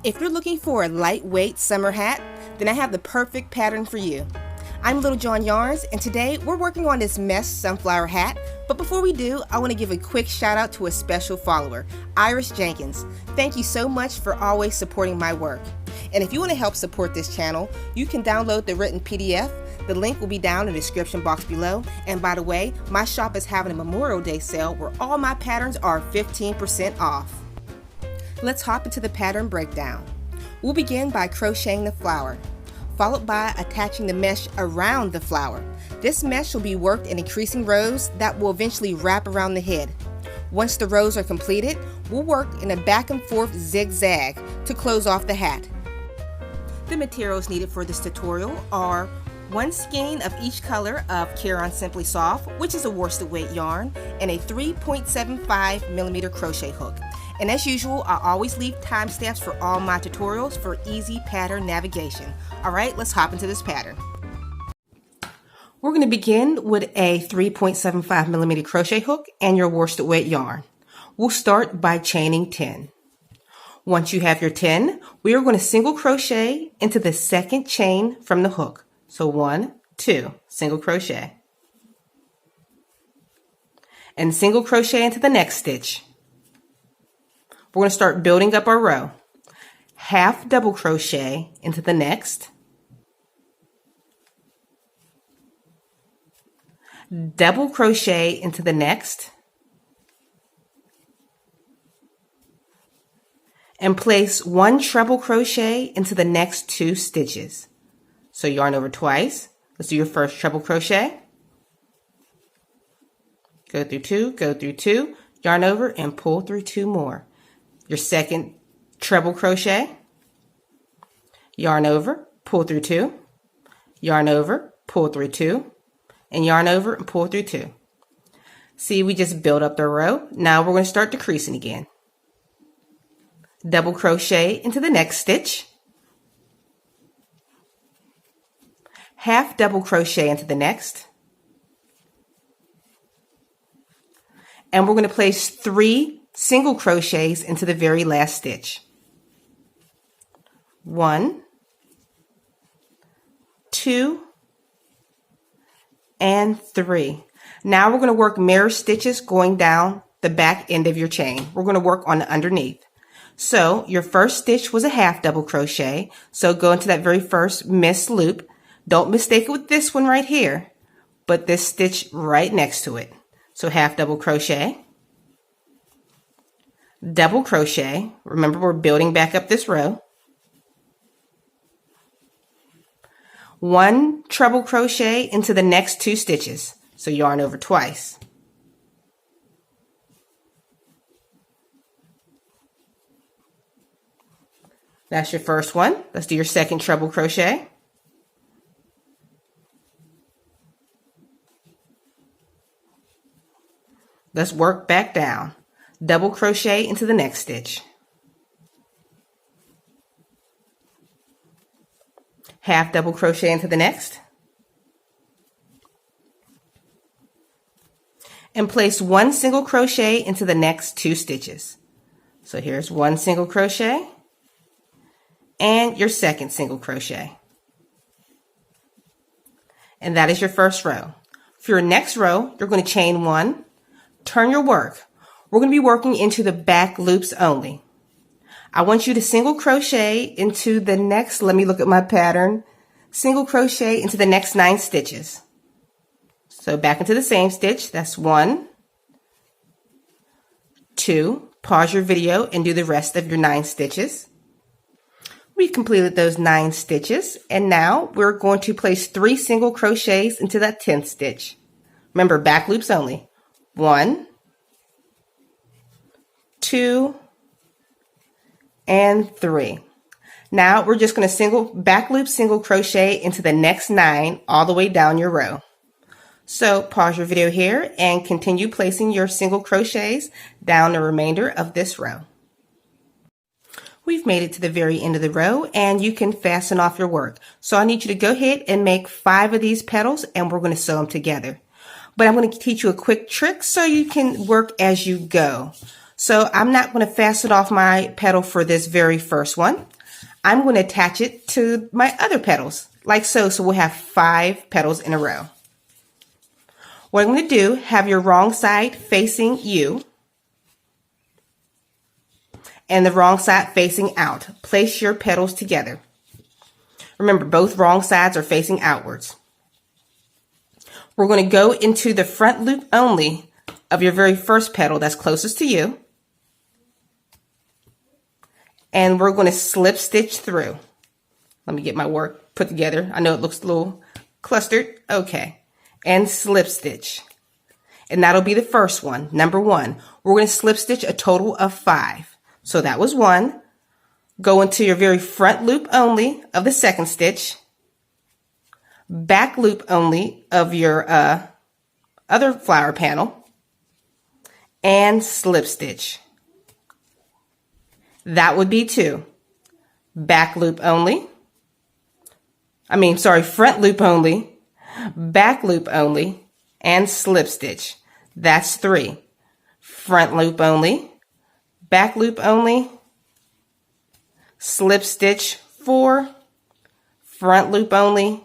If you're looking for a lightweight summer hat, then I have the perfect pattern for you. I'm Little John Yarns, and today we're working on this mesh sunflower hat. But before we do, I want to give a quick shout out to a special follower, Iris Jenkins. Thank you so much for always supporting my work. And if you want to help support this channel, you can download the written PDF. The link will be down in the description box below. And by the way, my shop is having a Memorial Day sale where all my patterns are 15% off. Let's hop into the pattern breakdown. We'll begin by crocheting the flower, followed by attaching the mesh around the flower. This mesh will be worked in increasing rows that will eventually wrap around the head. Once the rows are completed, we'll work in a back and forth zigzag to close off the hat. The materials needed for this tutorial are 1 skein of each color of Caron Simply Soft, which is a worsted weight yarn, and a 3.75mm crochet hook. And as usual, I always leave timestamps for all my tutorials for easy pattern navigation. Alright, let's hop into this pattern. We're going to begin with a 3.75mm crochet hook and your worsted weight yarn. We'll start by chaining 10. Once you have your 10, we are going to single crochet into the second chain from the hook. So 1, 2, single crochet. And single crochet into the next stitch. We're going to start building up our row. Half double crochet into the next. Double crochet into the next. And place 1 treble crochet into the next 2 stitches. So yarn over twice. Let's do your first treble crochet. Go through 2, go through 2, yarn over and pull through 2 more. Your second treble crochet, yarn over, pull through 2, yarn over, pull through 2, and yarn over and pull through 2. See, we just built up the row. Now we're going to start decreasing again. Double crochet into the next stitch. Half double crochet into the next. And we're going to place 3 single crochets into the very last stitch. 1, 2, and 3. Now we're going to work mirror stitches going down the back end of your chain. We're going to work on the underneath. So your first stitch was a half double crochet. So go into that very first missed loop. Don't mistake it with this one right here, but this stitch right next to it. So half double crochet. Double crochet. Remember, we're building back up this row. 1 treble crochet into the next 2 stitches. So yarn over twice. That's your first one. Let's do your second treble crochet. Let's work back down. Double crochet into the next stitch. Half double crochet into the next. And place 1 single crochet into the next 2 stitches. So here's 1 single crochet and your second single crochet. And that is your first row. For your next row, you're going to chain 1, turn your work. We're going to be working into the back loops only. I want you to single crochet into the next, let me look at my pattern, single crochet into the next 9 stitches. So back into the same stitch, that's 1, 2, pause your video and do the rest of your 9 stitches. We've completed those 9 stitches, and now we're going to place 3 single crochets into that 10th stitch. Remember, back loops only. 1, 2, and 3. Now we're just going to back loop single crochet into the next 9 all the way down your row. So pause your video here and continue placing your single crochets down the remainder of this row. We've made it to the very end of the row and you can fasten off your work. So I need you to go ahead and make 5 of these petals and we're going to sew them together. But I'm going to teach you a quick trick so you can work as you go. So I'm not going to fasten off my petal for this very first one. I'm going to attach it to my other petals, like so. So we'll have 5 petals in a row. What I'm going to do, have your wrong side facing you and the wrong side facing out. Place your petals together. Remember, both wrong sides are facing outwards. We're going to go into the front loop only of your very first petal that's closest to you. And we're going to slip stitch through. Let me get my work put together. I know it looks a little clustered. Okay. And slip stitch. And that'll be the first one, number 1. We're going to slip stitch a total of 5. So that was 1. Go into your very front loop only of the second stitch. Back loop only of your other flower panel. And slip stitch. That would be 2. Back loop only. Front loop only. Back loop only, and slip stitch. That's 3. Front loop only, back loop only, slip stitch 4, front loop only,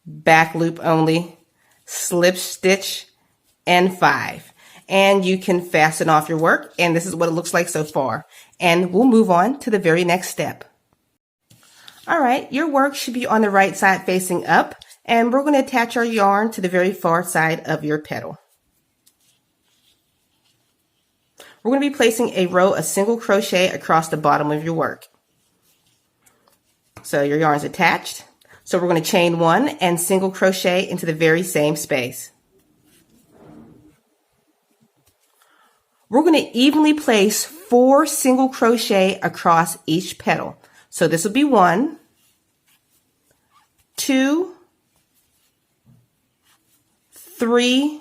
back loop only, slip stitch, and 5. And you can fasten off your work, and this is what it looks like so far. And we'll move on to the very next step. All right, your work should be on the right side facing up. And we're going to attach our yarn to the very far side of your petal. We're going to be placing a row of single crochet across the bottom of your work. So your yarn's attached. So we're going to chain 1 and single crochet into the very same space. We're going to evenly place 4 single crochet across each petal. So this will be 1, 2, 3,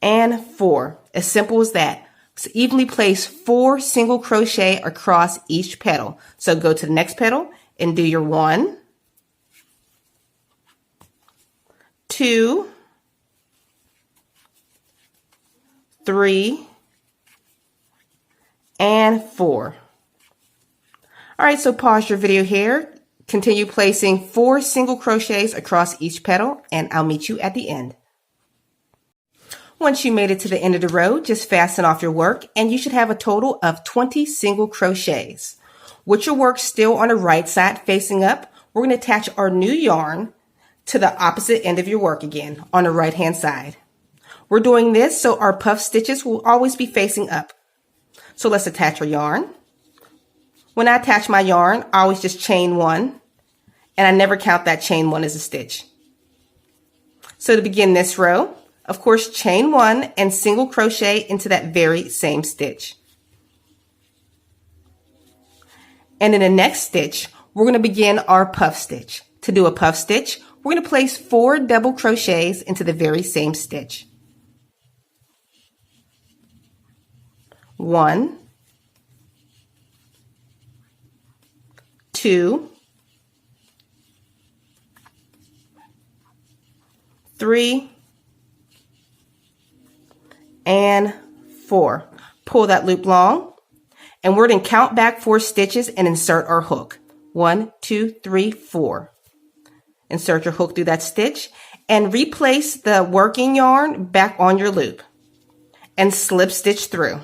and 4. As simple as that. So evenly place 4 single crochet across each petal. So go to the next petal and do your 1, 2, 3, and 4. All right, so pause your video here. Continue placing 4 single crochets across each petal, and I'll meet you at the end. Once you made it to the end of the row, just fasten off your work, and you should have a total of 20 single crochets. With your work still on the right side facing up, we're going to attach our new yarn to the opposite end of your work again on the right hand side. We're doing this so our puff stitches will always be facing up. So let's attach our yarn. When I attach my yarn, I always just chain 1, and I never count that chain 1 as a stitch. So to begin this row, of course, chain 1 and single crochet into that very same stitch. And in the next stitch, we're going to begin our puff stitch. To do a puff stitch, we're going to place 4 double crochets into the very same stitch. 1, 2, 3, and 4. Pull that loop long, and we're going to count back 4 stitches and insert our hook. 1, 2, 3, 4. Insert your hook through that stitch and replace the working yarn back on your loop and slip stitch through.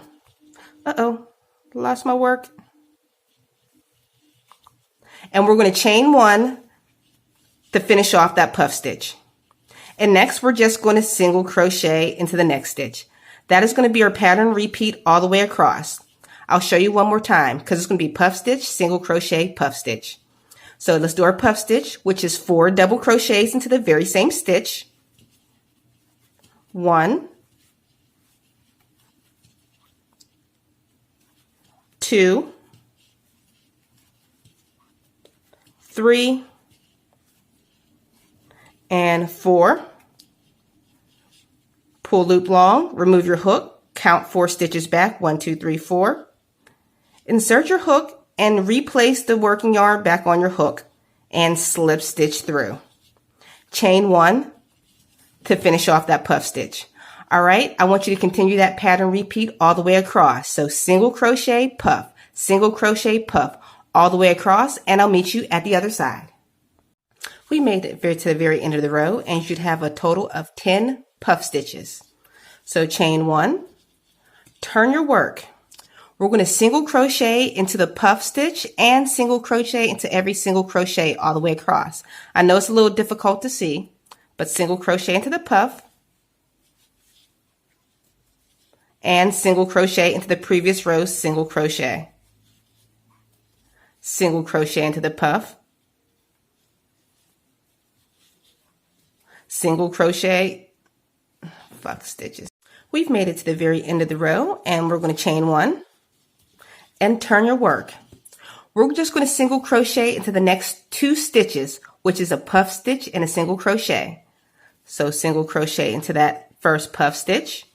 Uh-oh, lost my work. And we're going to chain 1 to finish off that puff stitch. And next, we're just going to single crochet into the next stitch. That is going to be our pattern repeat all the way across. I'll show you one more time because it's going to be puff stitch, single crochet, puff stitch. So let's do our puff stitch, which is 4 double crochets into the very same stitch. 1, 2, 3, and 4. Pull loop long, remove your hook, count 4 stitches back, 1, 2, 3, 4. Insert your hook and replace the working yarn back on your hook and slip stitch through. Chain 1 to finish off that puff stitch. All right, I want you to continue that pattern repeat all the way across. So single crochet, puff, single crochet, puff, all the way across, and I'll meet you at the other side. We made it to the very end of the row, and you should have a total of 10 puff stitches. So chain 1, turn your work. We're going to single crochet into the puff stitch and single crochet into every single crochet all the way across. I know it's a little difficult to see, but single crochet into the puff and single crochet into the previous row, single crochet. Single crochet into the puff, single crochet, puff stitches. We've made it to the very end of the row, and we're going to chain 1 and turn your work. We're just going to single crochet into the next 2 stitches, which is a puff stitch and a single crochet. So single crochet into that first puff stitch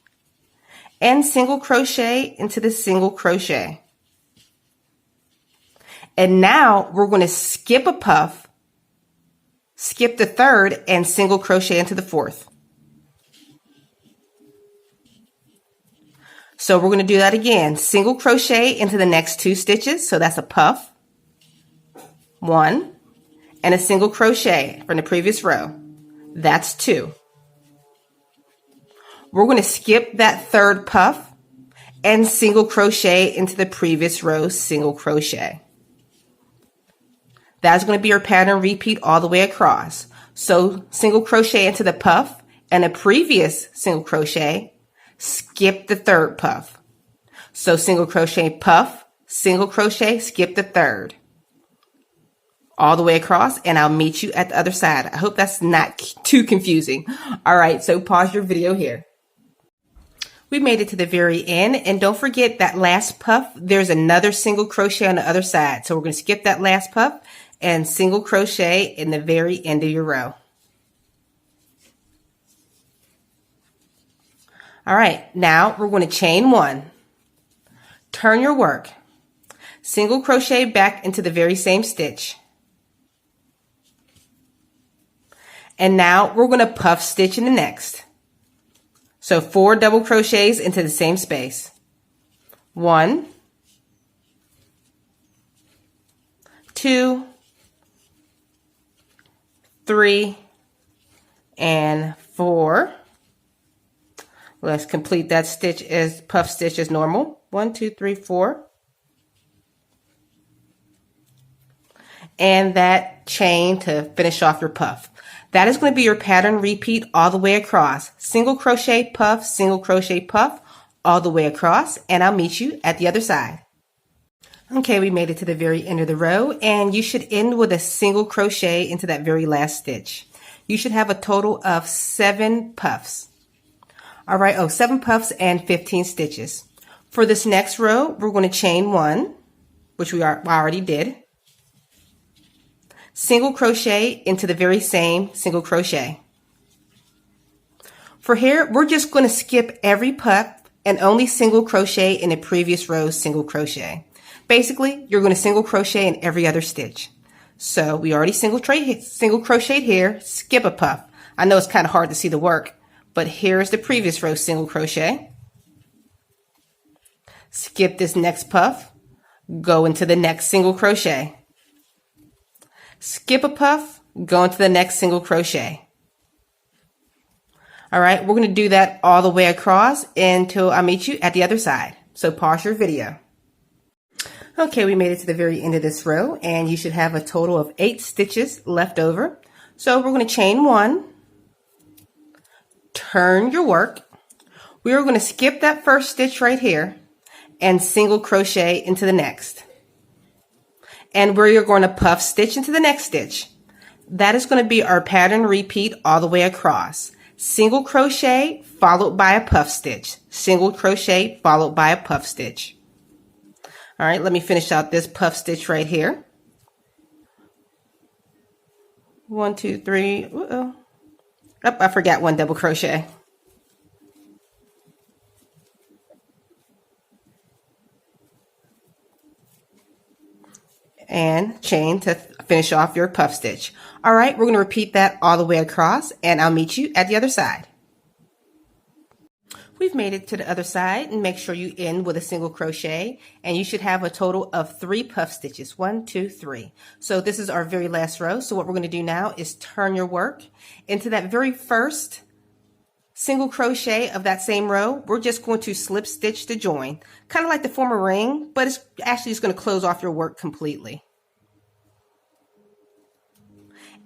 and single crochet into the single crochet. And now we're going to skip a puff, skip the third, and single crochet into the fourth. So we're going to do that again. Single crochet into the next 2 stitches. So that's a puff, 1, and a single crochet from the previous row. That's 2. We're going to skip that third puff and single crochet into the previous row, single crochet. That's going to be our pattern repeat all the way across. So single crochet into the puff and a previous single crochet, skip the third puff. So single crochet, puff, single crochet, skip the third. All the way across, and I'll meet you at the other side. I hope that's not too confusing. All right, so pause your video here. We made it to the very end, and don't forget that last puff, there's another single crochet on the other side. So we're going to skip that last puff and single crochet in the very end of your row. All right, now we're going to chain 1, turn your work, single crochet back into the very same stitch. And now we're going to puff stitch in the next. So 4 double crochets into the same space. 1, 2, 3, and 4. Let's complete that stitch as puff stitch as normal. 1, 2, 3, 4. And that chain to finish off your puff. That is going to be your pattern repeat all the way across. Single crochet, puff, single crochet, puff, all the way across, and I'll meet you at the other side. Okay, we made it to the very end of the row, and you should end with a single crochet into that very last stitch. You should have a total of 7 puffs. All right, 7 puffs and 15 stitches. For this next row, we're going to chain 1, which we already did. Single crochet into the very same single crochet. For here, we're just going to skip every puff and only single crochet in the previous row's single crochet. Basically, you're going to single crochet in every other stitch. So we already single crocheted here, skip a puff. I know it's kind of hard to see the work, but here's the previous row single crochet. Skip this next puff, go into the next single crochet. Skip a puff, go into the next single crochet. All right, we're going to do that all the way across until I meet you at the other side. So pause your video. Okay, we made it to the very end of this row, and you should have a total of 8 stitches left over. So we're going to chain 1, turn your work. We are going to skip that first stitch right here and single crochet into the next. And we're going to puff stitch into the next stitch. That is going to be our pattern repeat all the way across. Single crochet followed by a puff stitch. Single crochet followed by a puff stitch. All right, let me finish out this puff stitch right here. 1, 2, 3. Uh-oh. Oh, I forgot 1 double crochet. And chain to finish off your puff stitch. All right, we're going to repeat that all the way across, and I'll meet you at the other side. We've made it to the other side, and make sure you end with a single crochet, and you should have a total of 3 puff stitches. 1, 2, 3. So this is our very last row. So what we're going to do now is turn your work into that very first single crochet of that same row. We're just going to slip stitch to join, kind of like to form a ring, but it's actually just going to close off your work completely.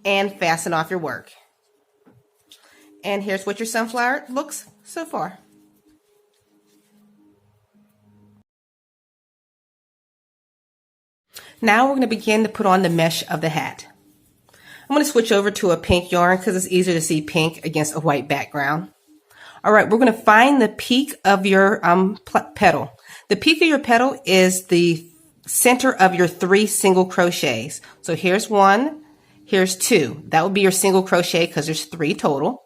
And fasten off your work. And here's what your sunflower looks so far. Now we're going to begin to put on the mesh of the hat. I'm going to switch over to a pink yarn because it's easier to see pink against a white background. All right, we're going to find the peak of your petal. The peak of your petal is the center of your 3 single crochets. So here's 1, here's 2. That would be your single crochet because there's 3 total.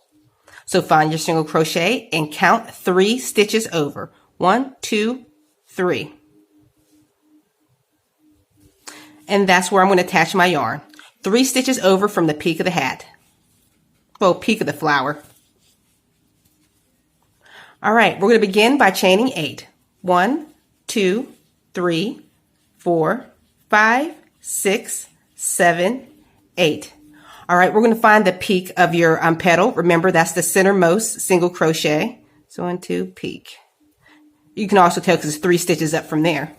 So find your single crochet and count 3 stitches over. 1, 2, 3. And that's where I'm going to attach my yarn. 3 stitches over from the peak of the hat. Well, peak of the flower. All right, we're going to begin by chaining 8. 1, 2, 3, 4, 5, 6, 7, 8. All right, we're going to find the peak of your petal. Remember, that's the centermost single crochet. So into peak. You can also tell because it's 3 stitches up from there.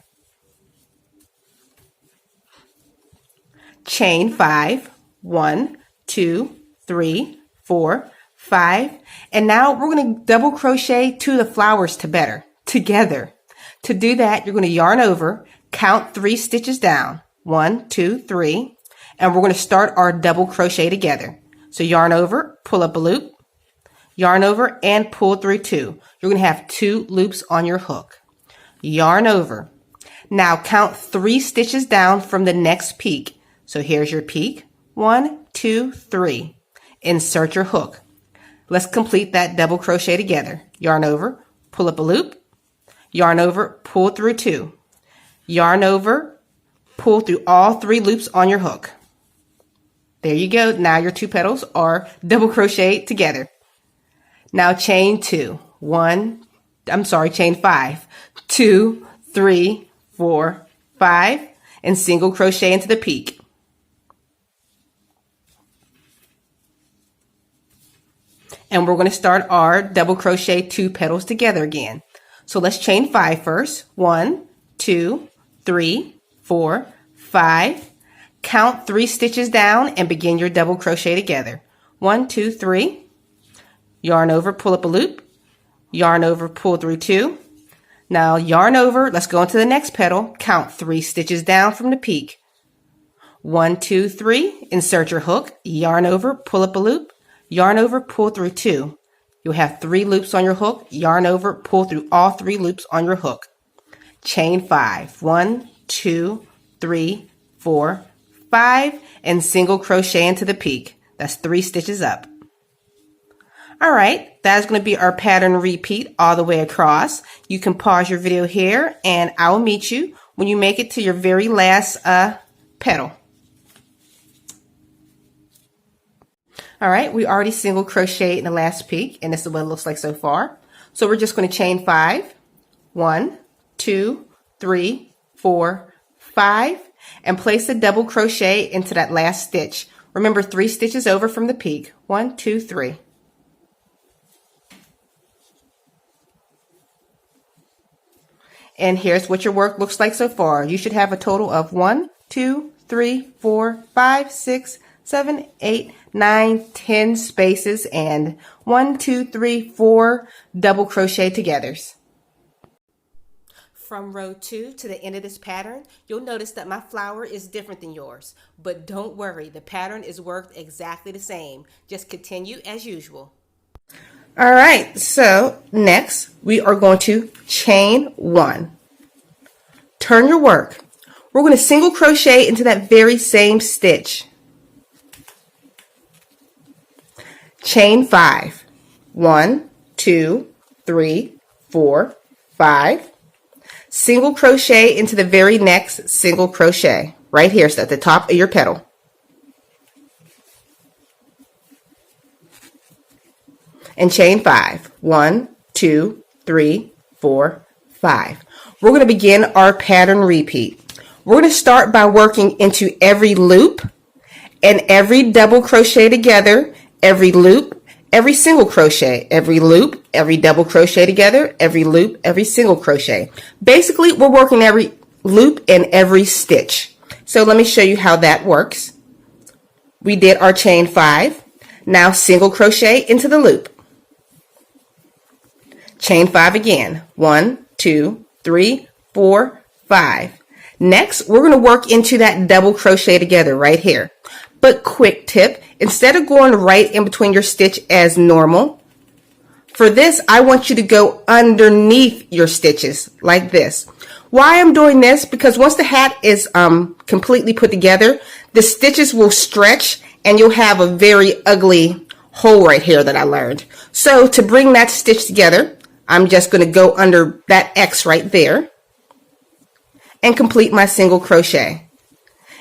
Chain 5, 1, 2, 3, 4, 5, and now we're going to double crochet 2 of the flowers together. To do that, you're going to yarn over, count 3 stitches down, 1, 2, 3, and we're going to start our double crochet together. So yarn over, pull up a loop, yarn over, and pull through 2. You're going to have 2 loops on your hook. Yarn over. Now count 3 stitches down from the next peak. So here's your peak. 1, 2, 3. Insert your hook. Let's complete that double crochet together. Yarn over, pull up a loop, yarn over, pull through 2. Yarn over, pull through all 3 loops on your hook. There you go. Now your 2 petals are double crocheted together. Now chain 2. Chain 5. 2, 3, 4, 5, and single crochet into the peak. And we're going to start our double crochet 2 petals together again. So let's chain 5 first. 1, 2, 3, 4, 5. Count 3 stitches down and begin your double crochet together. 1, 2, 3. Yarn over, pull up a loop. Yarn over, pull through 2. Now yarn over, let's go into the next petal. Count 3 stitches down from the peak. 1, 2, 3. Insert your hook. Yarn over, pull up a loop. Yarn over, pull through 2. You'll have 3 loops on your hook. Yarn over, pull through all 3 loops on your hook. Chain 5. 1, 2, 3, 4, 5, and single crochet into the peak. That's 3 stitches up. All right, that is going to be our pattern repeat all the way across. You can pause your video here, and I will meet you when you make it to your very last petal. All right, we already single crocheted in the last peak, and this is what it looks like so far. So we're just going to chain 5. 1, 2, 3, 4, 5, and place the double crochet into that last stitch. Remember, 3 stitches over from the peak. 1, 2, 3. And here's what your work looks like so far. You should have a total of 1, 2, 3, 4, 5, 6, 7, 8, 9, 10 spaces and 1, 2, 3, 4 double crochet togethers. From row 2 to the end of this pattern, you'll notice that my flower is different than yours. But don't worry, the pattern is worked exactly the same. Just continue as usual. All right, so next we are going to chain 1. Turn your work. We're going to single crochet into that very same stitch. Chain 5. 1, 2, 3, 4, 5. Single crochet into the very next single crochet right here, so at the top of your petal. And chain 5. 1, 2, 3, 4, 5. We're going to begin our pattern repeat. We're going to start by working into every loop and every double crochet together, every loop, every single crochet, every loop, every double crochet together, every loop, every single crochet. Basically, we're working every loop and every stitch. So let me show you how that works. We did our chain 5. Now single crochet into the loop. Chain 5 again. 1, 2, 3, 4, 5. Next, we're going to work into that double crochet together right here. But quick tip, instead of going right in between your stitch as normal, for this, I want you to go underneath your stitches like this. Why I'm doing this? Because once the hat is completely put together, the stitches will stretch and you'll have a very ugly hole right here that I learned. So to bring that stitch together, I'm just going to go under that X right there and complete my single crochet.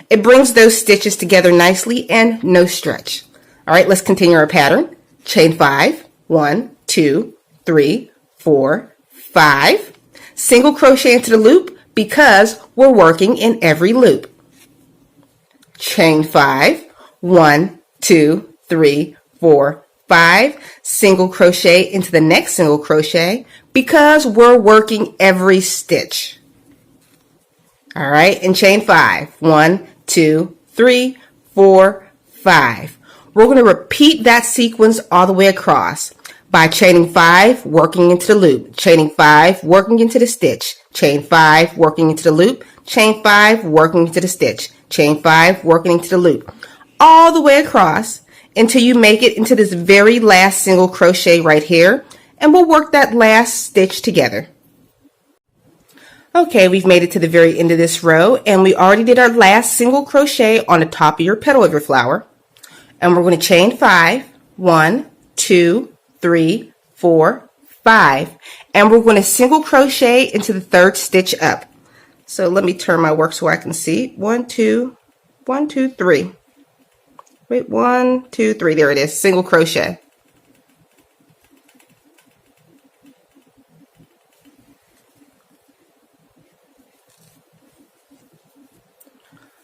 It brings those stitches together nicely and no stretch. All right, let's continue our pattern. Chain 5, 1, 2, 3, 4, 5. Single crochet into the loop because we're working in every loop. Chain 5, 1, 2, 3, 4, 5. Single crochet into the next single crochet because we're working every stitch. All right, and chain 5, 1, 2, 3, 4, 5. We're going to repeat that sequence all the way across by chaining 5, working into the loop, chaining 5, working into the stitch, chain 5, working into the loop, chain 5, working into the stitch, chain 5, working into the loop, all the way across until you make it into this very last single crochet right here, and we'll work that last stitch together. Okay, we've made it to the very end of this row, and we already did our last single crochet on the top of your petal of your flower. And we're going to chain 5, 1, 2, 3, 4, 5, and we're going to single crochet into the third stitch up. So let me turn my work so I can see. 1, 2, 1, 2, 3. Wait, 1, 2, 3. There it is. Single crochet.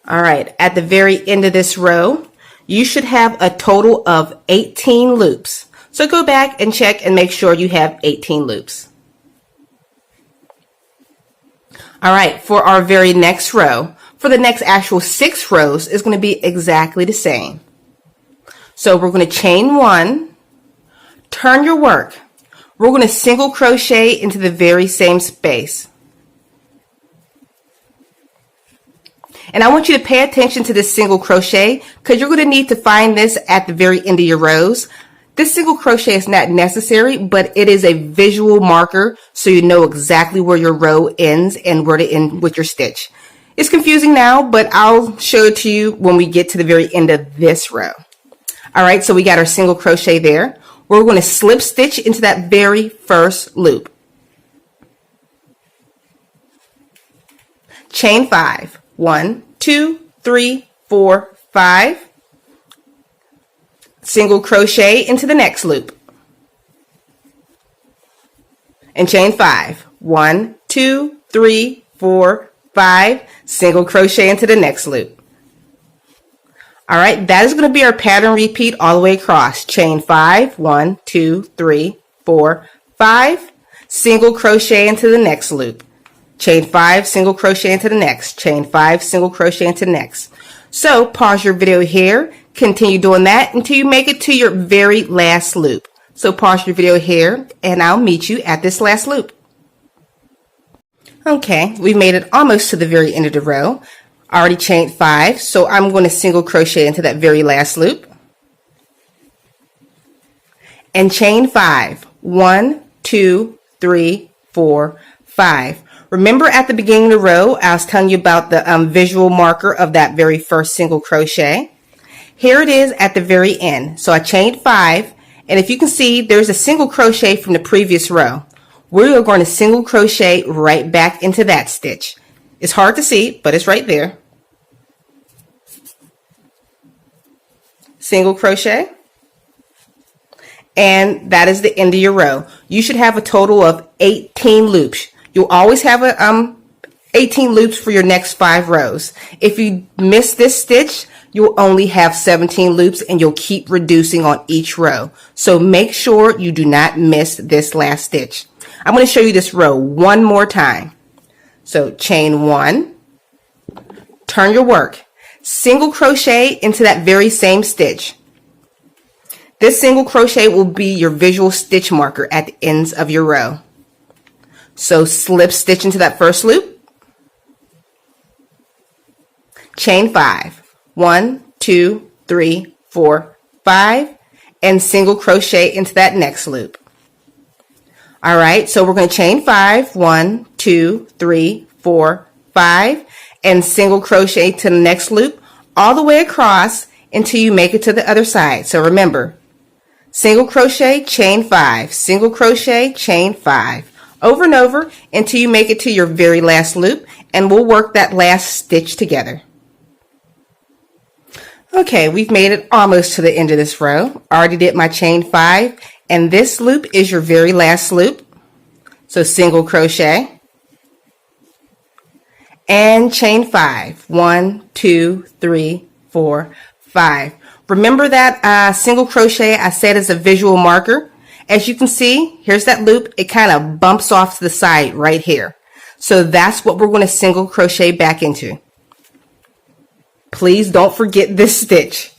All right, at the very end of this row, you should have a total of 18 loops. So go back and check and make sure you have 18 loops. All right, for our very next row, for the next actual 6 rows is going to be exactly the same. So we're going to chain 1, turn your work. We're going to single crochet into the very same space. And I want you to pay attention to this single crochet because you're going to need to find this at the very end of your rows. This single crochet is not necessary, but it is a visual marker so you know exactly where your row ends and where to end with your stitch. It's confusing now, but I'll show it to you when we get to the very end of this row. All right, so we got our single crochet there. We're going to slip stitch into that very first loop. Chain 5. 1, 2, 3, 4, 5. Single crochet into the next loop. And chain 5. 1, 2, 3, 4, 5. Single crochet into the next loop. All right, that is going to be our pattern repeat all the way across. Chain 5. 1, 2, 3, 4, 5. Single crochet into the next loop. Chain 5, single crochet into the next, chain 5, single crochet into the next. So pause your video here, continue doing that until you make it to your very last loop. So pause your video here and I'll meet you at this last loop. Okay, we made it almost to the very end of the row. I already chained 5, so I'm going to single crochet into that very last loop. And chain 5, 1, 2, 3, 4, 5. Remember at the beginning of the row, I was telling you about the visual marker of that very first single crochet. Here it is at the very end. So I chained 5, and if you can see, there's a single crochet from the previous row. We are going to single crochet right back into that stitch. It's hard to see, but it's right there. Single crochet. and that is the end of your row. You should have a total of 18 loops. You'll always have 18 loops for your next 5 rows. If you miss this stitch, you'll only have 17 loops and you'll keep reducing on each row. So make sure you do not miss this last stitch. I'm going to show you this row one more time. So chain 1, turn your work, single crochet into that very same stitch. This single crochet will be your visual stitch marker at the ends of your row. So slip stitch into that first loop, chain 5, 1, 2, 3, 4, 5, and single crochet into that next loop. All right, so we're going to chain 5, 1, 2, 3, 4, 5, and single crochet to the next loop all the way across until you make it to the other side. So remember, single crochet, chain 5, single crochet, chain 5, over and over until you make it to your very last loop, and we'll work that last stitch together. Okay, we've made it almost to the end of this row. I already did my chain 5, and this loop is your very last loop. So single crochet and chain 5, 1, 2, 3, 4, 5. Remember that single crochet I said is a visual marker. As you can see, here's that loop. It kind of bumps off to the side right here. So that's what we're going to single crochet back into. Please don't forget this stitch.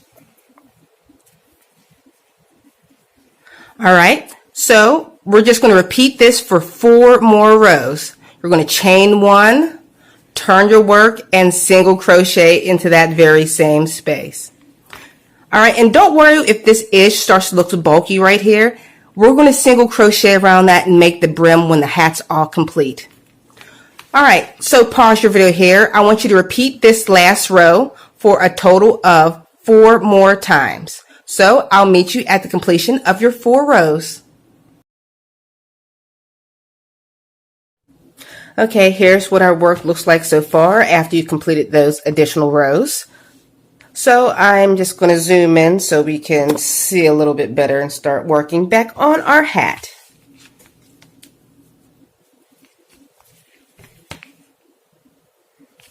All right, so we're just going to repeat this for 4 more rows. You're going to chain 1, turn your work, and single crochet into that very same space. All right, and don't worry if this edge starts to look bulky right here. We're going to single crochet around that and make the brim when the hat's all complete. All right, so pause your video here. I want you to repeat this last row for a total of 4 more times. So I'll meet you at the completion of your 4 rows. Okay, here's what our work looks like so far after you've completed those additional rows. So I'm just going to zoom in so we can see a little bit better and start working back on our hat.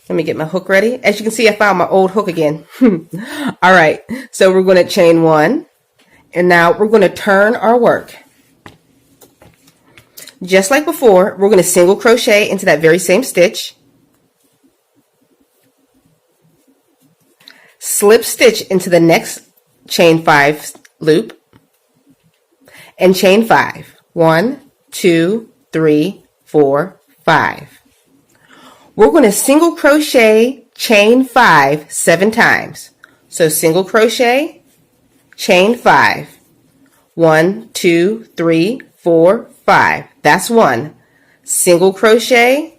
Let me get my hook ready. As you can see, I found my old hook again. All right, so we're going to chain 1, and now we're going to turn our work. Just like before, we're going to single crochet into that very same stitch, slip stitch into the next chain 5 loop, and chain 5. 1, 2, 3, 4, 5. We're going to single crochet, chain 5 7 times. So single crochet, chain 5. 1, 2, 3, 4, 5. That's 1. Single crochet,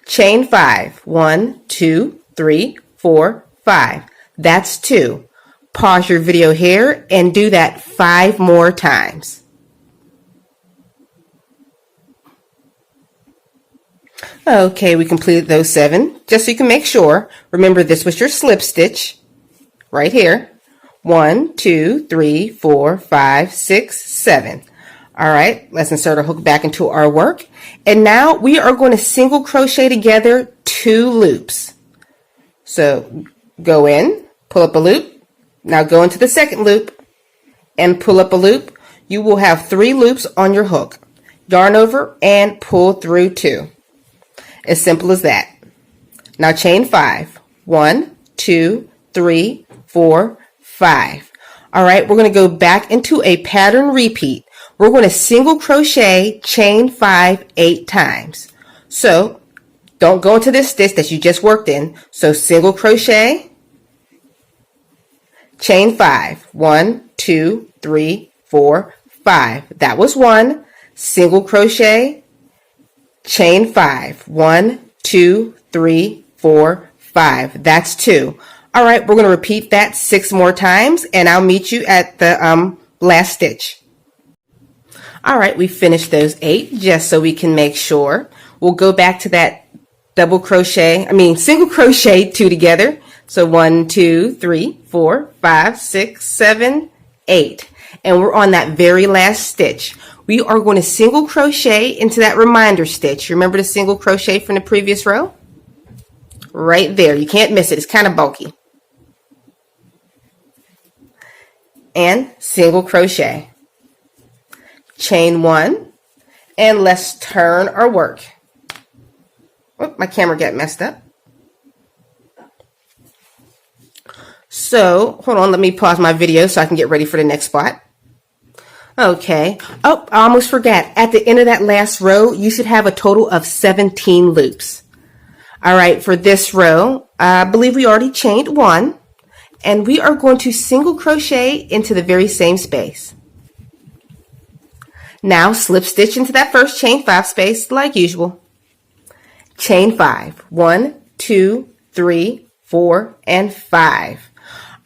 chain 5. 1, 2, 3, 4, 5. That's 2. Pause your video here and do that 5 more times. Okay, we completed those 7. Just so you can make sure, remember this was your slip stitch right here. 1, 2, 3, 4, 5, 6, 7. All right, let's insert our hook back into our work. And now we are going to single crochet together 2 loops. So go in, pull up a loop. Now go into the second loop and pull up a loop. You will have 3 loops on your hook. Yarn over and pull through 2. As simple as that. Now chain 5. 1, 2, 3, 4, 5. All right, we're going to go back into a pattern repeat. We're going to single crochet, chain 5 8 times. So don't go into this stitch that you just worked in. So single crochet, chain 5. 1, 2, 3, 4, 5. That was 1. Single crochet, chain 5. 1, 2, 3, 4, 5. That's 2. All right, we're going to repeat that 6 more times, and I'll meet you at the last stitch. All right, we finished those 8 just so we can make sure. We'll go back to that single crochet 2 together. So 1, 2, 3, 4, 5, 6, 7, 8. and we're on that very last stitch. We are going to single crochet into that reminder stitch. Remember the single crochet from the previous row? Right there. You can't miss it. It's kind of bulky. And single crochet. Chain 1, and let's turn our work. Oh, my camera got messed up. So, hold on, let me pause my video so I can get ready for the next spot. Okay. Oh, I almost forgot. At the end of that last row, you should have a total of 17 loops. All right, for this row, I believe we already chained 1, and we are going to single crochet into the very same space. Now slip stitch into that first chain 5 space like usual. Chain 5. 1, 2, 3, 4, and 5.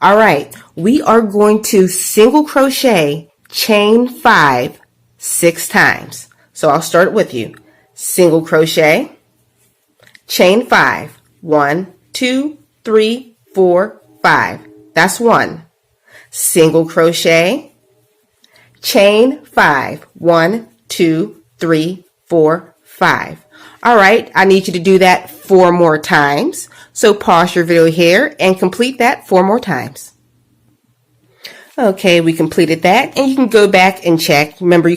All right, we are going to single crochet chain 5 6 times. So I'll start with you. Single crochet, chain 5. 1, 2, 3, 4, 5. That's 1. Single crochet, chain 5. 1, 2, 3, 4, 5. All right, I need you to do that 4 more times. So pause your video here and complete that 4 more times. Okay, we completed that, and you can go back and check. Remember,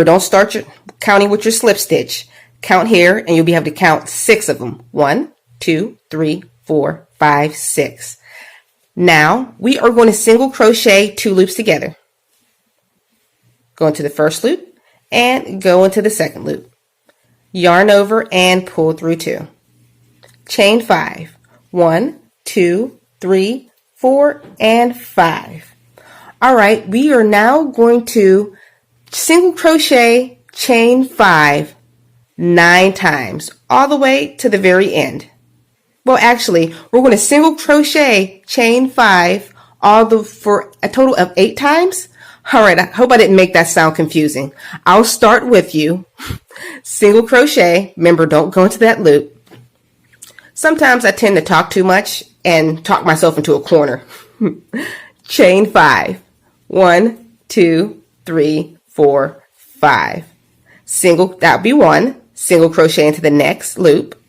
don't start counting with your slip stitch. Count here, and you'll be able to count 6 of them. 1, 2, 3, 4, 5, 6. Now we are going to single crochet 2 loops together. Go into the first loop and go into the second loop. Yarn over and pull through 2. Chain 5. 1, 2, 3, 4, and 5. All right, we are now going to single crochet chain 5 9 times, all the way to the very end. Well, actually, we're going to single crochet chain 5 for a total of 8 times. All right, I hope I didn't make that sound confusing. I'll start with you. Single crochet. Remember, don't go into that loop. Sometimes I tend to talk too much and talk myself into a corner. Chain 5. 1, 2, 3, 4, 5. That would be 1. Single crochet into the next loop.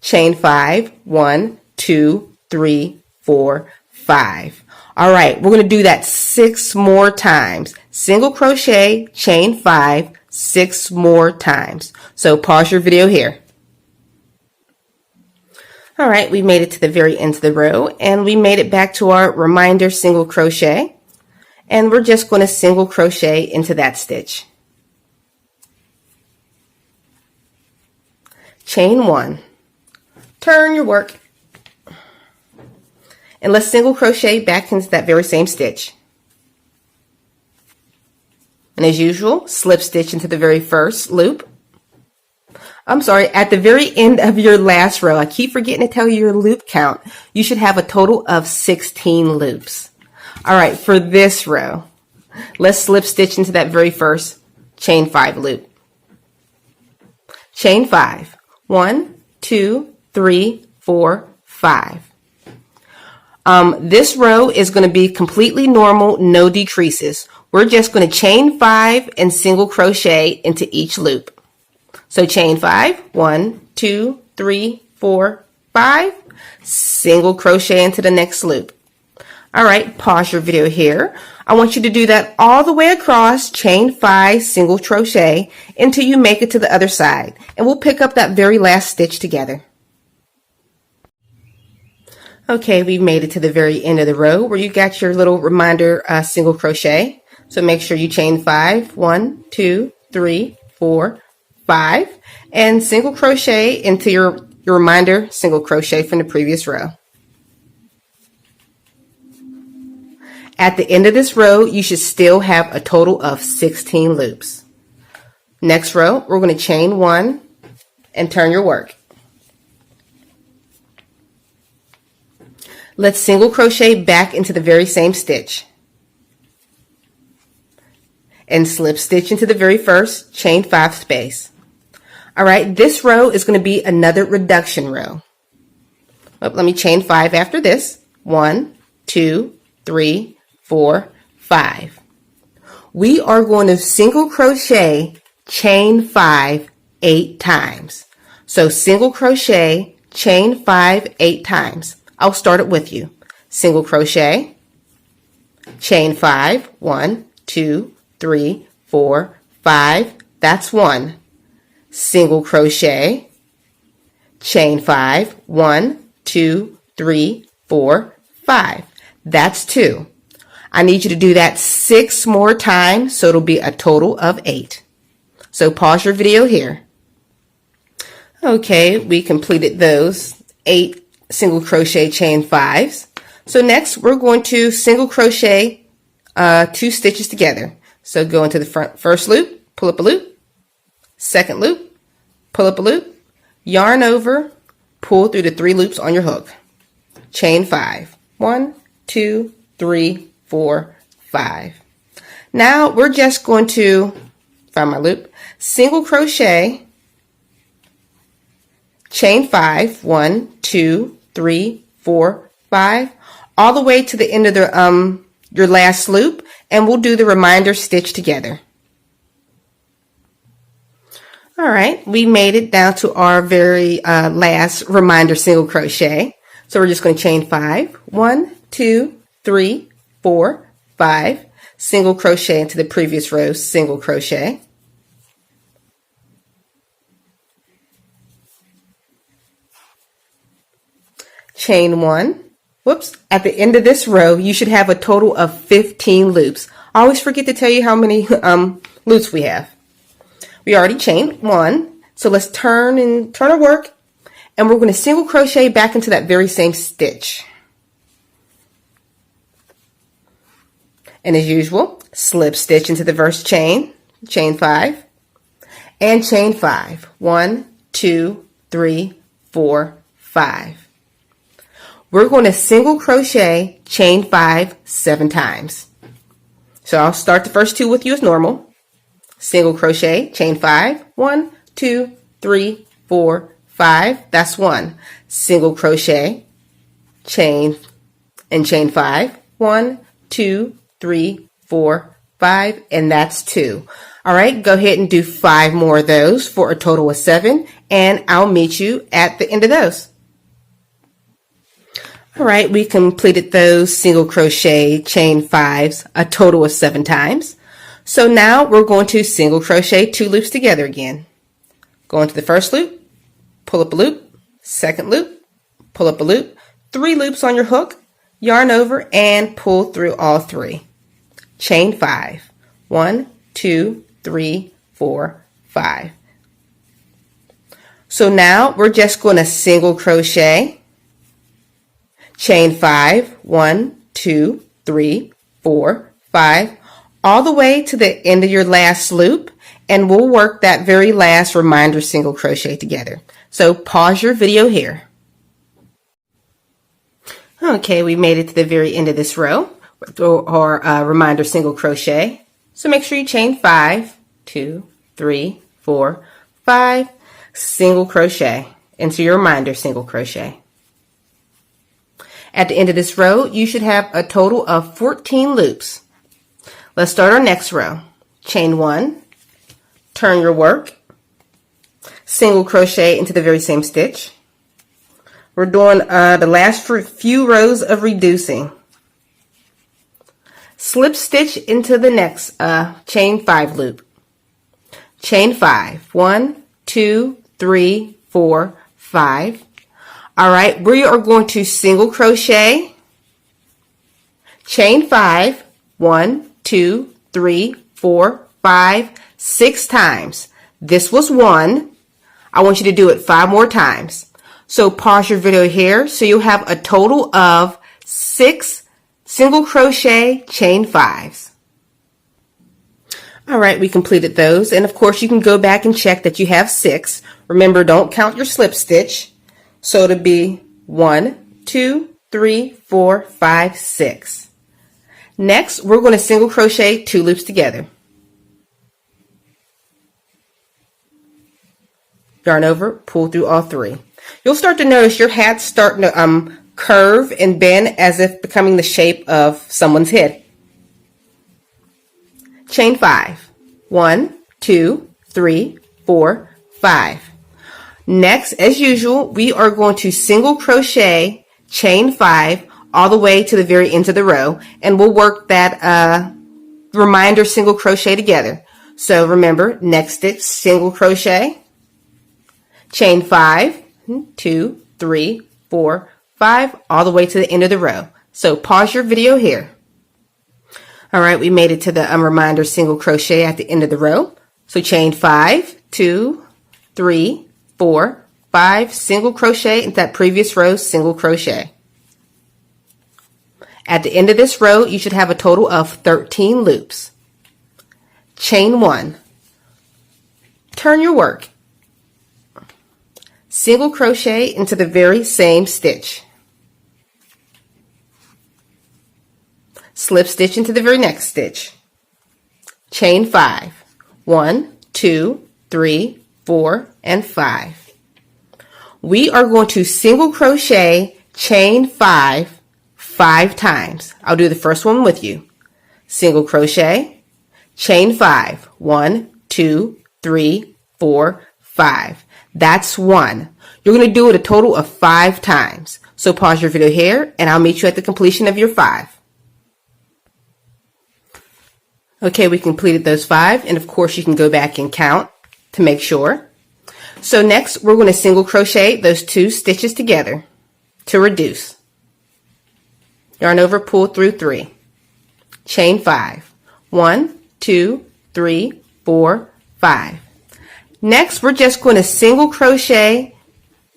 Chain 5. 1, 2, 3, 4, 5. All right, we're going to do that 6 more times. Single crochet, chain 5, 6 more times. So pause your video here. All right, we made it to the very end of the row, and we made it back to our reminder single crochet. And we're just going to single crochet into that stitch. Chain 1. Turn your work. And let's single crochet back into that very same stitch. And as usual, slip stitch into the very first loop. At the very end of your last row, I keep forgetting to tell you your loop count. You should have a total of 16 loops. All right, for this row, let's slip stitch into that very first chain 5 loop. Chain 5. 1, 2, 3, 4, 5. This row is going to be completely normal, no decreases. We're just going to chain 5 and single crochet into each loop. So chain 5, 1, 2, 3, 4, 5, single crochet into the next loop. All right, pause your video here. I want you to do that all the way across, chain 5, single crochet until you make it to the other side. And we'll pick up that very last stitch together. Okay, we made it to the very end of the row where you got your little reminder single crochet. So make sure you chain 5, 1, 2, 3, 4, 5, and single crochet into your reminder single crochet from the previous row. At the end of this row, you should still have a total of 16 loops. Next row, we're going to chain 1 and turn your work. Let's single crochet back into the very same stitch. And slip stitch into the very first chain 5 space. All right, this row is going to be another reduction row. Let me chain 5 after this. 1, 2, 3, 4, 5. We are going to single crochet, chain 5 8 times. So single crochet, chain 5 8 times. I'll start it with you. Single crochet, chain 5, 1, 2, 3, 4, 5. That's 1. Single crochet, chain 5, 1, 2, 3, 4, 5. That's 2. I need you to do that 6 more times, so it'll be a total of 8. So pause your video here. Okay, we completed those 8 single crochet chain 5s. So next we're going to single crochet 2 stitches together. So go into the first loop, pull up a loop, second loop, pull up a loop, yarn over, pull through the 3 loops on your hook. Chain 5. 1, 2, 3, 4, 5. Now we're just going to find my loop, single crochet, chain 5, 1, 2, 3, 4, 5, all the way to the end of the your last loop, and we'll do the reminder stitch together. All right, we made it down to our very last reminder single crochet. So we're just going to chain 5, 1, 2, 3, 4, 5, single crochet into the previous row, single crochet. Chain 1. Whoops, at the end of this row, you should have a total of 15 loops. I always forget to tell you how many loops we have. We already chained 1, so let's turn our work, and we're going to single crochet back into that very same stitch. And as usual, slip stitch into the first chain, chain 5, and chain 5. 1, 2, 3, 4, 5. We're going to single crochet, chain 5 7 times. So I'll start the first 2 with you as normal. Single crochet, chain 5, 1, 2, 3, 4, 5. That's 1. Single crochet, chain, and chain 5, 1, 2, 3, 4, 5, and that's 2. All right, go ahead and do 5 more of those for a total of 7, and I'll meet you at the end of those. All right, we completed those single crochet chain 5s a total of 7 times. So now we're going to single crochet 2 loops together again. Go into the first loop, pull up a loop, second loop, pull up a loop, 3 loops on your hook, yarn over, and pull through all 3. Chain 5. 1, 2, 3, 4, 5. So now we're just going to single crochet, chain 5, 1, 2, 3, 4, 5, all the way to the end of your last loop, and we'll work that very last reminder single crochet together. So pause your video here. Okay, we made it to the very end of this row, or reminder single crochet. So make sure you chain 5, 2, 3, 4, 5, single crochet into your reminder single crochet. At the end of this row, you should have a total of 14 loops. Let's start our next row. Chain 1, turn your work, single crochet into the very same stitch. We're doing the last few rows of reducing. Slip stitch into the next chain 5 loop. Chain 5, 1, 2, 3, 4, 5. All right, we are going to single crochet, chain 5, 1, 2, 3, 4, 5, 6 times. This was 1. I want you to do it 5 more times. So pause your video here so you'll have a total of 6 single crochet chain 5s. All right, we completed those, and of course you can go back and check that you have 6. Remember, don't count your slip stitch. So it'll be 1, 2, 3, 4, 5, 6. Next, we're going to single crochet 2 loops together. Yarn over, pull through all 3. You'll start to notice your hat's starting to curve and bend as if becoming the shape of someone's head. chain 5. 1, 2, 3, 4, 5. Next, as usual, we are going to single crochet, chain 5 all the way to the very end of the row, and we'll work that reminder single crochet together. So remember, next stitch, single crochet, chain 5, 2, 3, 4, 5, all the way to the end of the row. So pause your video here. All right, we made it to the reminder single crochet at the end of the row. So chain 5, 2, 3, 4, 5, single crochet into that previous row, single crochet. At the end of this row, you should have a total of 13 loops. Chain 1. Turn your work. Single crochet into the very same stitch. Slip stitch into the very next stitch. Chain 5. 1, 2, 3, 4, and 5. We are going to single crochet, chain 5, 5 times. I'll do the first one with you. Single crochet, chain 5. 1, 2, 3, 4, 5. That's 1. You're going to do it a total of 5 times. So pause your video here and I'll meet you at the completion of your 5. Okay, we completed those 5, and of course you can go back and count to make sure. So next we're going to single crochet those 2 stitches together to reduce. Yarn over, pull through 3. Chain 5. 1, 2, 3, 4, 5. Next we're just going to single crochet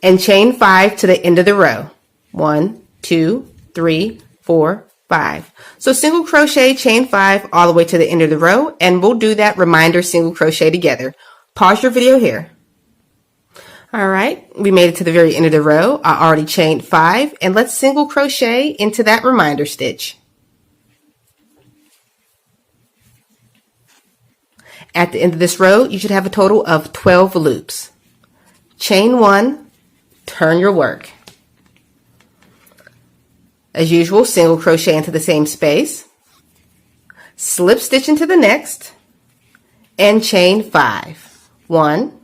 and chain 5 to the end of the row. 1, 2, 3, 4, 5. So single crochet, chain 5 all the way to the end of the row, and we'll do that reminder single crochet together. Pause your video here. All right, we made it to the very end of the row. I already chained 5, and let's single crochet into that reminder stitch. At the end of this row, you should have a total of 12 loops. Chain 1, turn your work. As usual, single crochet into the same space, slip stitch into the next, and chain 5. 1,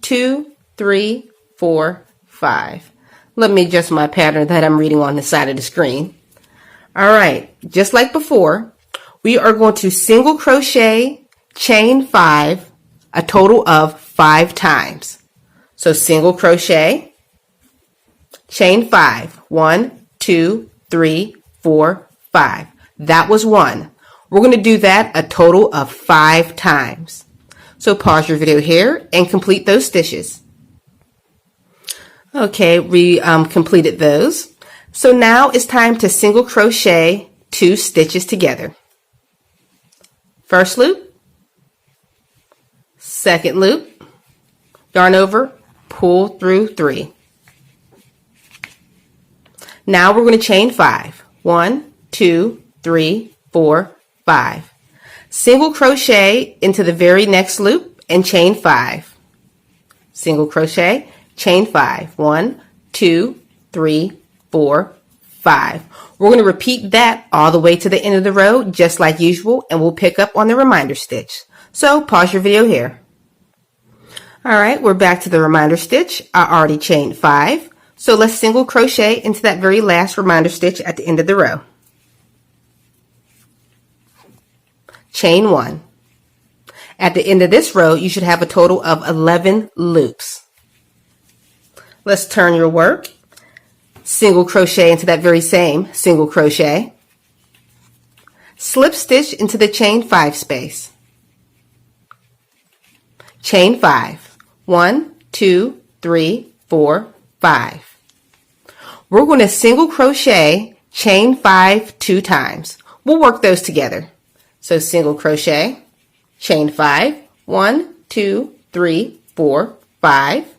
2, 3, 4, 5. Let me adjust my pattern that I'm reading on the side of the screen. All right, just like before, we are going to single crochet, chain 5, a total of 5 times. So single crochet, chain 5. 1, 2, 3, 4, 5. That was 1. We're going to do that a total of 5 times. So pause your video here and complete those stitches. Okay, we completed those. So now it's time to single crochet 2 stitches together. First loop, second loop, yarn over, pull through 3. Now we're going to chain 5. 1, 2, 3, 4, 5. Single crochet into the very next loop and chain 5. Single crochet, chain 5. 1, 2, 3, 4, 5. We're going to repeat that all the way to the end of the row just like usual, and we'll pick up on the reminder stitch. So pause your video here. All right, we're back to the reminder stitch. I already chained 5. So let's single crochet into that very last reminder stitch at the end of the row. Chain 1. At the end of this row, you should have a total of 11 loops. Let's turn your work. Single crochet into that very same single crochet. Slip stitch into the chain 5 space. Chain 5. 1, 2, 3, 4, 5. We're going to single crochet, chain 5 2 times. We'll work those together. So single crochet, chain 5, 1, 2, 3, 4, 5.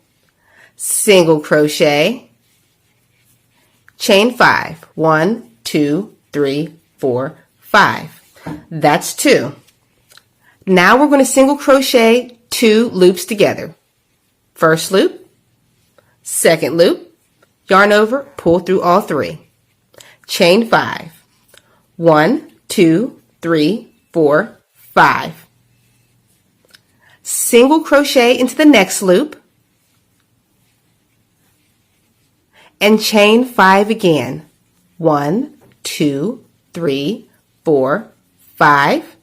Single crochet, chain 5, 1, 2, 3, 4, 5. That's 2. Now we're going to single crochet 2 loops together. First loop, second loop, yarn over, pull through all 3. Chain 5. 1, 2, 3, 4, 5. Single crochet into the next loop and chain 5 again. 1, 2, 3, 4, 5.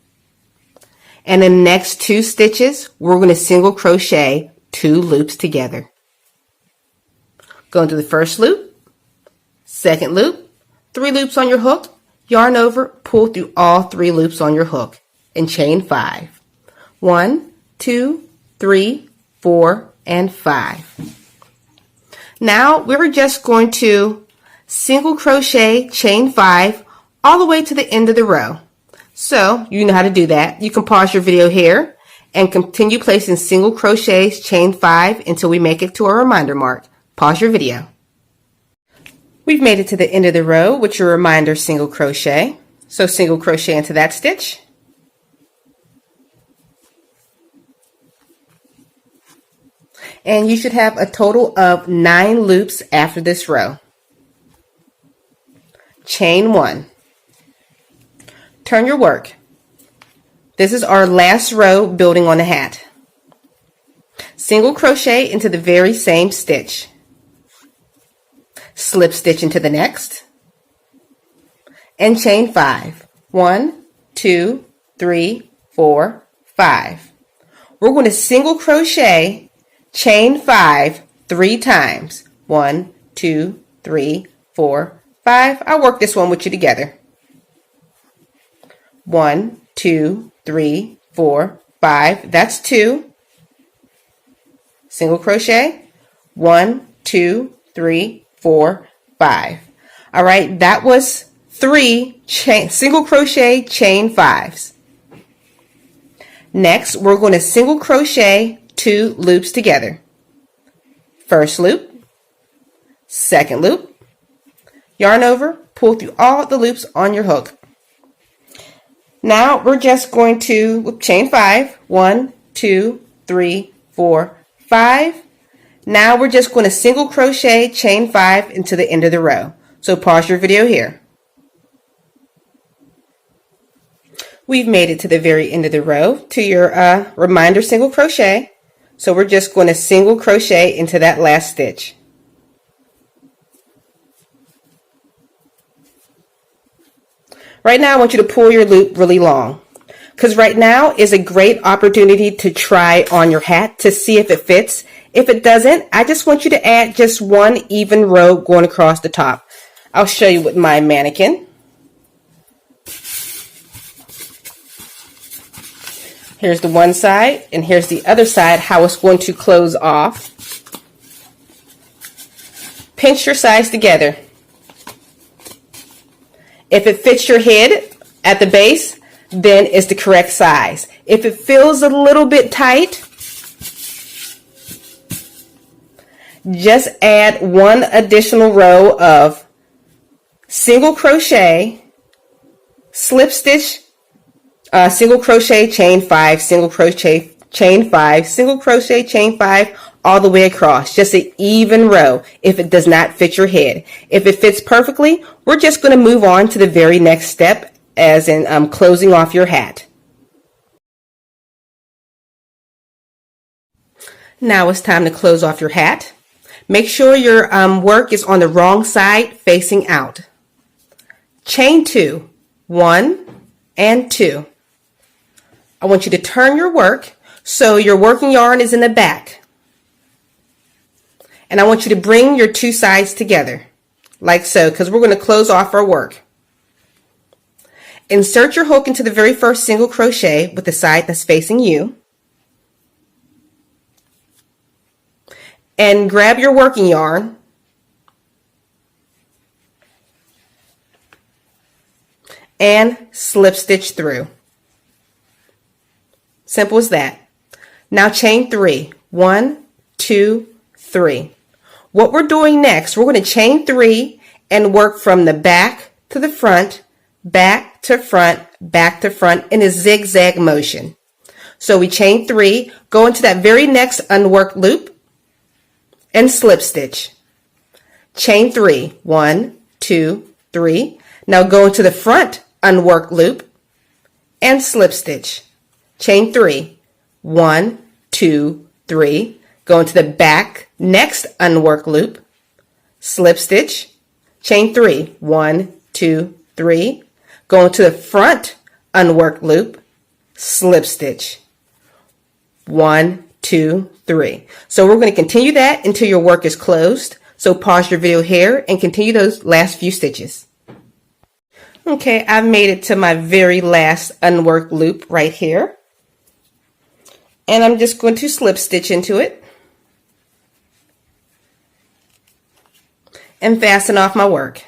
And in the next 2 stitches, we're going to single crochet 2 loops together. Go into the first loop, second loop, 3 loops on your hook, yarn over, pull through all 3 loops on your hook, and chain 5. 1, 2, 3, 4, and 5. Now we're just going to single crochet, chain 5, all the way to the end of the row. So you know how to do that. You can pause your video here and continue placing single crochets, chain 5 until we make it to our reminder mark. Pause your video. We've made it to the end of the row with your reminder single crochet. So single crochet into that stitch. And you should have a total of 9 loops after this row. Chain 1. Turn your work. This is our last row building on the hat. Single crochet into the very same stitch. Slip stitch into the next. And chain 5. 1, 2, 3, 4, 5. We're going to single crochet, chain 5 3 times. 1, 2, 3, 4, 5. I'll work this one with you together. 1, 2, 3, 4, 5. That's 2. Single crochet. 1, 2, 3, 4, 5. All right, that was 3 single crochet chain 5s. Next, we're going to single crochet 2 loops together. First loop, second loop, yarn over, pull through all the loops on your hook. Now we're just going to chain 5. 1, 2, 3, 4, 5. Now we're just going to single crochet, chain 5 into the end of the row. So pause your video here. We've made it to the very end of the row to your reminder single crochet. So we're just going to single crochet into that last stitch. Right now I want you to pull your loop really long, because right now is a great opportunity to try on your hat to see if it fits. If it doesn't, I just want you to add just 1 even row going across the top. I'll show you with my mannequin. Here's the one side, and here's the other side, how it's going to close off. Pinch your sides together. If it fits your head at the base, then it's the correct size. If it feels a little bit tight, just add 1 additional row of single crochet, slip stitch, single crochet, chain 5, single crochet, chain 5, single crochet, chain 5, all the way across. Just an even row if it does not fit your head. If it fits perfectly, we're just going to move on to the very next step, as in closing off your hat. Now it's time to close off your hat. Make sure your work is on the wrong side facing out. Chain 2, 1 and 2. I want you to turn your work so your working yarn is in the back. And I want you to bring your 2 sides together, like so, because we're going to close off our work. Insert your hook into the very first single crochet with the side that's facing you. And grab your working yarn and slip stitch through. Simple as that. Now chain 3. 1, 2, 3. What we're doing next, we're going to chain 3 and work from the back to the front, back to front, back to front in a zigzag motion. So we chain 3, go into that very next unworked loop and slip stitch. Chain 3. 1, 2, 3. Now go into the front unworked loop and slip stitch. Chain 3. 1, 2, 3. Go into the back next unworked loop, slip stitch, chain 3. 1, 2, 3. Go into the front unworked loop, slip stitch. 1, 2, 3. So we're going to continue that until your work is closed. So pause your video here and continue those last few stitches. Okay, I've made it to my very last unworked loop right here. And I'm just going to slip stitch into it and fasten off my work.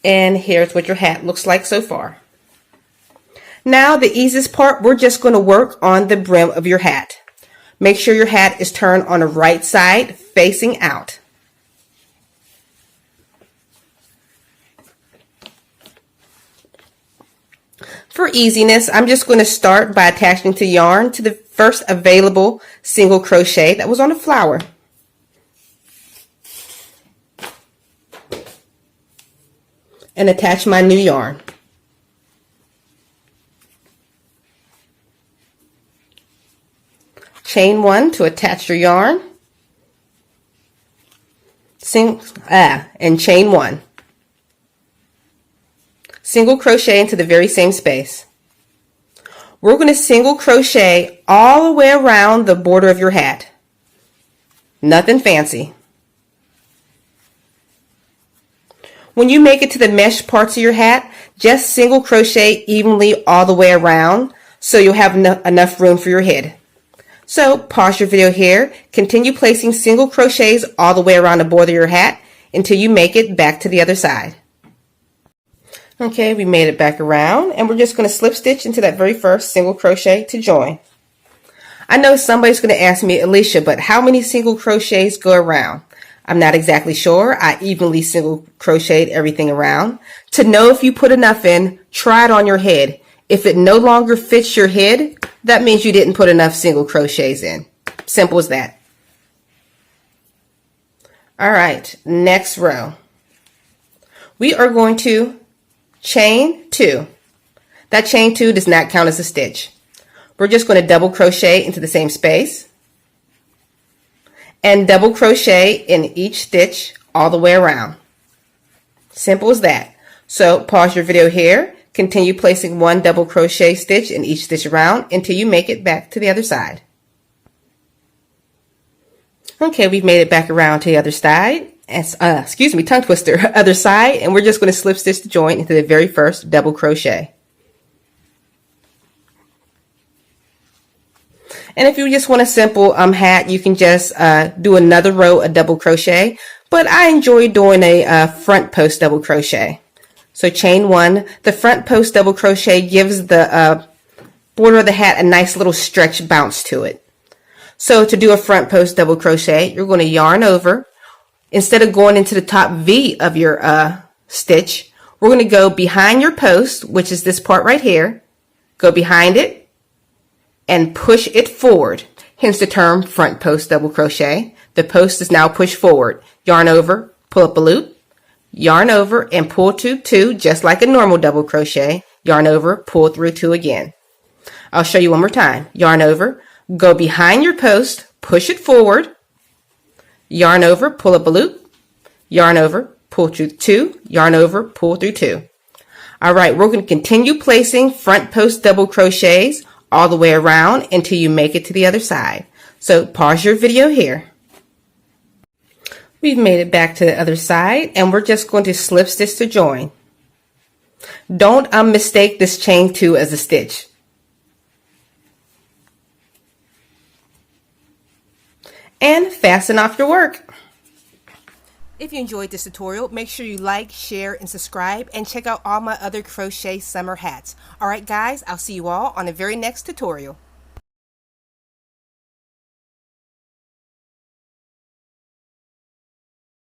And here's what your hat looks like so far. Now the easiest part, we're just going to work on the brim of your hat. Make sure your hat is turned on the right side facing out. For easiness, I'm just going to start by attaching the yarn to the first available single crochet that was on the flower. And attach my new yarn. Chain 1 to attach your yarn. And chain 1. Single crochet into the very same space. We're going to single crochet all the way around the border of your hat. Nothing fancy. When you make it to the mesh parts of your hat, just single crochet evenly all the way around so you'll have enough room for your head. So pause your video here, continue placing single crochets all the way around the border of your hat until you make it back to the other side. Okay, we made it back around and we're just going to slip stitch into that very first single crochet to join. I know somebody's going to ask me, Alicia, but how many single crochets go around? I'm not exactly sure. I evenly single crocheted everything around. To know if you put enough in, try it on your head. If it no longer fits your head, that means you didn't put enough single crochets in. Simple as that. All right, next row. We are going to chain 2. That chain 2 does not count as a stitch. We're just going to double crochet into the same space and double crochet in each stitch all the way around. Simple as that. So pause your video here, continue placing one double crochet stitch in each stitch around until you make it back to the other side. Okay, we've made it back around to the other side. Excuse me, tongue twister, other side, and we're just going to slip stitch the joint into the very first double crochet. And if you just want a simple hat, you can just do another row of double crochet, but I enjoy doing a front post double crochet. So chain 1, the front post double crochet gives the border of the hat a nice little stretch bounce to it. So to do a front post double crochet, you're going to yarn over. Instead of going into the top V of your stitch, we're going to go behind your post, which is this part right here. Go behind it and push it forward. Hence the term front post double crochet. The post is now pushed forward. Yarn over, pull up a loop, yarn over and pull through 2 just like a normal double crochet. Yarn over, pull through 2 again. I'll show you one more time. Yarn over, go behind your post, push it forward, yarn over, pull up a loop, yarn over, pull through 2, yarn over, pull through 2. All right, we're going to continue placing front post double crochets all the way around until you make it to the other side. So pause your video here. We've made it back to the other side and we're just going to slip stitch to join. Don't mistake this chain 2 as a stitch. And fasten off your work. If you enjoyed this tutorial, make sure you like, share, and subscribe, and check out all my other crochet summer hats. All right, guys, I'll see you all on the very next tutorial.